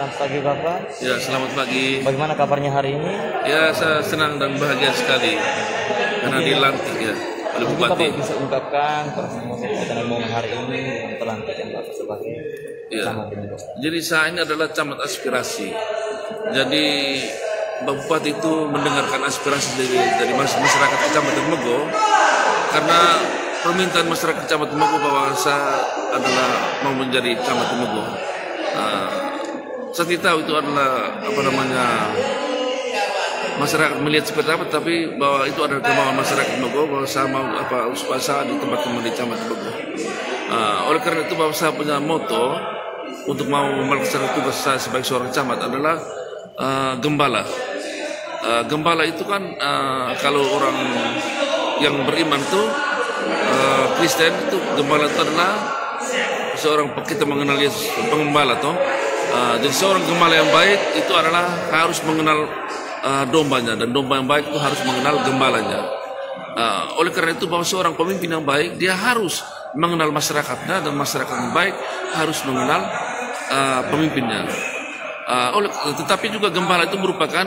Selamat pagi Bapak. Ya, selamat pagi. Bagaimana kabarnya hari ini? Ya, saya senang dan bahagia sekali karena dilantik ya oleh Mungkin Bupati. Bapak bisa ungkapkan perkembangan momen hari ini dengan pelantikan Bapak sebagai Ya. camat ini. Jadi saya ini adalah camat aspirasi. Jadi Pak Bupati itu mendengarkan aspirasi dari masyarakat Kecamatan Mego, karena permintaan masyarakat Kecamatan Mego bahwa saya adalah mau menjadi camat Mego. Saya tidak tahu itu adalah masyarakat melihat seperti apa, tapi bahwa itu adalah kemauan masyarakat Mego bahwa saya mau supaya saya ditempatkan menjadi camat Mego. Oleh karena itu bahwa saya punya moto untuk mau melaksanakan tugas saya sebagai seorang camat adalah gembala. Gembala itu kan kalau orang yang beriman itu Kristen itu gembala itu adalah seorang, kita mengenal Yesus pengembala toh. Jadi seorang gembala yang baik itu adalah harus mengenal dombanya, dan domba yang baik itu harus mengenal gembalanya. Oleh karena itu bahwa seorang pemimpin yang baik dia harus mengenal masyarakatnya, dan masyarakat yang baik harus mengenal pemimpinnya. Tetapi juga gembala itu merupakan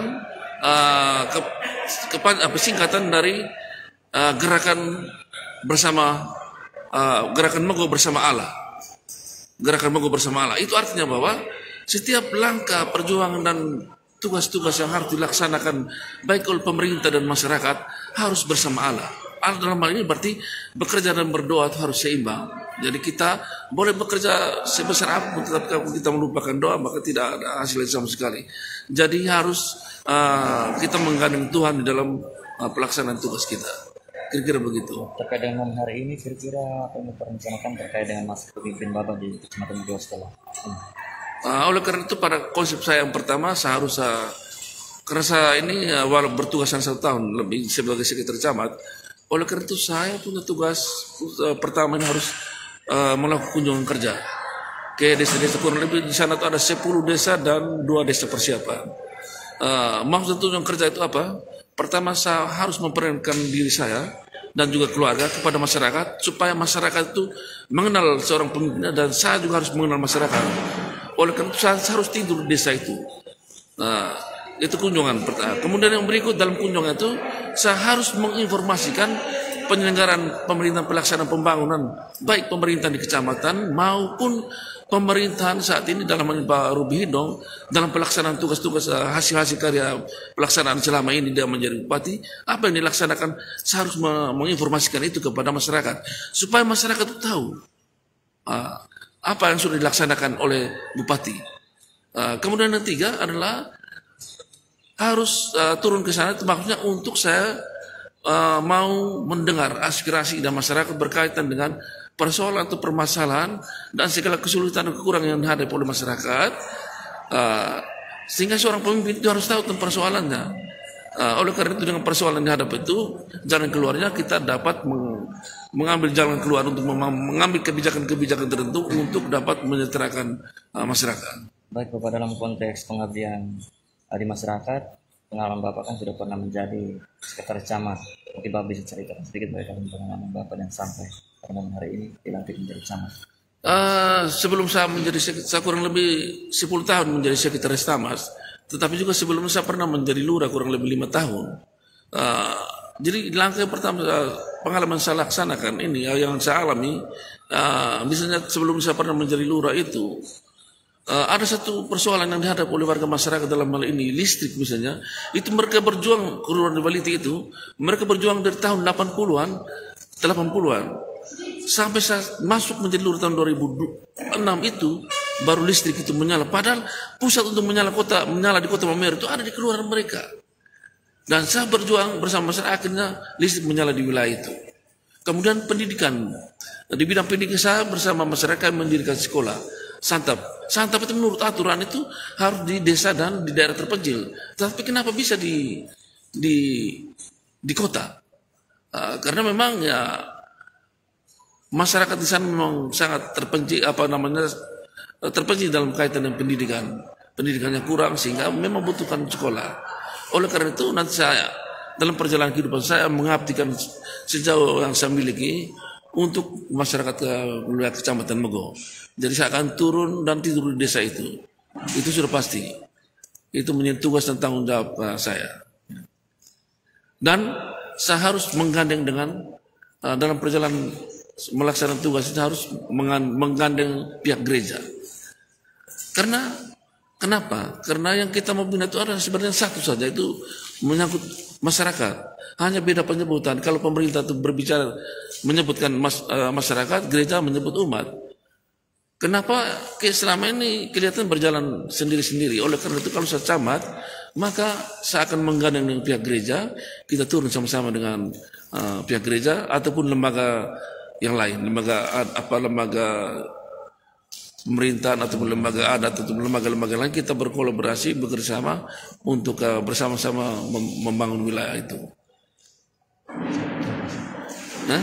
singkatan dari gerakan bersama, gerakan Mego bersama Allah. Gerakan Mego bersama Allah itu artinya bahwa setiap langkah perjuangan dan tugas-tugas yang harus dilaksanakan baik oleh pemerintah dan masyarakat harus bersama Allah. Allah dalam hal ini berarti bekerja dan berdoa itu harus seimbang. Jadi kita boleh bekerja sebesar apapun, tetapi kalau kita melupakan doa maka tidak ada hasilnya sama sekali. Jadi harus kita menggandeng Tuhan di dalam pelaksanaan tugas kita. Kira-kira begitu. Terkait dengan momen hari ini, kira-kira apa yang merencanakan terkait dengan masa pemimpin Bapak di Kecamatan Mego setelah ini? Oleh karena itu pada konsep saya yang pertama saya harus karena saya ini walau bertugasan 1 tahun lebih sebagai sekretaris camat, oleh karena itu saya punya tugas pertama ini harus melakukan kunjungan kerja ke desa-desa. Kurang lebih di sana itu ada 10 desa dan 2 desa persiapan. Maksud kunjungan kerja itu apa? Pertama saya harus memperkenalkan diri saya dan juga keluarga kepada masyarakat supaya masyarakat itu mengenal seorang pemimpinnya, dan saya juga harus mengenal masyarakat. Oleh karena itu saya harus tidur di desa itu. Itu kunjungan pertama. Kemudian yang berikut dalam kunjungan itu saya harus menginformasikan penyelenggaraan pemerintahan, pelaksanaan pembangunan baik pemerintah di kecamatan maupun pemerintahan saat ini dalam Pak Ruby Hidong dalam pelaksanaan tugas-tugas hasil-hasil karya pelaksanaan selama ini dia menjadi bupati, apa yang dilaksanakan. Saya harus menginformasikan itu kepada masyarakat supaya masyarakat itu tahu apa yang sudah dilaksanakan oleh bupati. Kemudian yang ketiga adalah harus turun ke sana, itu maksudnya untuk saya mau mendengar aspirasi dan masyarakat berkaitan dengan persoalan atau permasalahan dan segala kesulitan dan kekurangan yang dihadapi oleh masyarakat, sehingga seorang pemimpin itu harus tahu tentang persoalannya. Oleh karena itu dengan persoalan yang dihadapi itu jalan keluarnya kita dapat mengambil jalan keluar untuk mengambil kebijakan-kebijakan tertentu untuk dapat menyejahterakan masyarakat. Baik Bapak, dalam konteks pengabdian di masyarakat, pengalaman Bapak kan sudah pernah menjadi sekretaris camat. Mungkin Bapak bisa cerita sedikit bagaimana pengalaman Bapak dan sampai pada hari ini dilantik menjadi camat. Sebelum saya kurang lebih 10 tahun menjadi sekretaris camat, tetapi juga sebelumnya saya pernah menjadi lurah kurang lebih 5 tahun. Jadi langkah yang pertama pengalaman saya laksanakan ini yang saya alami, misalnya sebelum saya pernah menjadi lurah itu ada satu persoalan yang dihadapi oleh warga masyarakat dalam hal ini listrik misalnya. Itu mereka berjuang, kelurahan di Baliti itu mereka berjuang dari tahun 80-an sampai saya masuk menjadi lurah tahun 2006 itu baru listrik itu menyala. Padahal pusat untuk menyala di kota Maumere itu ada di kelurahan mereka. Dan saya berjuang bersama masyarakat, akhirnya listrik menyala di wilayah itu. Kemudian pendidikan, di bidang pendidikan saya bersama masyarakat mendirikan sekolah Santap. Santap itu menurut aturan itu harus di desa dan di daerah terpencil. Tapi kenapa bisa di kota? Karena memang ya masyarakat di sana memang sangat terpencil, terpencil dalam kaitan dengan pendidikan. Pendidikannya kurang sehingga memang butuhkan sekolah. Oleh karena itu nanti saya dalam perjalanan kehidupan saya mengabdikan sejauh yang saya miliki untuk masyarakat wilayah Kecamatan Mego. Jadi saya akan turun dan tidur di desa itu. Itu sudah pasti. Itu menjadi tugas dan tanggung jawab saya. Dan saya harus menggandeng dengan dalam perjalanan melaksanakan tugas itu harus menggandeng pihak gereja. Karena kenapa? Karena yang kita mau bina itu adalah sebenarnya satu saja, itu menyangkut masyarakat. Hanya beda penyebutan. Kalau pemerintah itu berbicara menyebutkan masyarakat, gereja menyebut umat. Kenapa selama ini kelihatan berjalan sendiri-sendiri? Oleh karena itu kalau saya camat, maka saya akan menggandeng dengan pihak gereja, kita turun sama-sama dengan pihak gereja ataupun lembaga yang lain, lembaga pemerintahan ataupun lembaga adat atau lembaga-lembaga lain, kita berkolaborasi bekerjasama untuk bersama-sama membangun wilayah itu. Nah,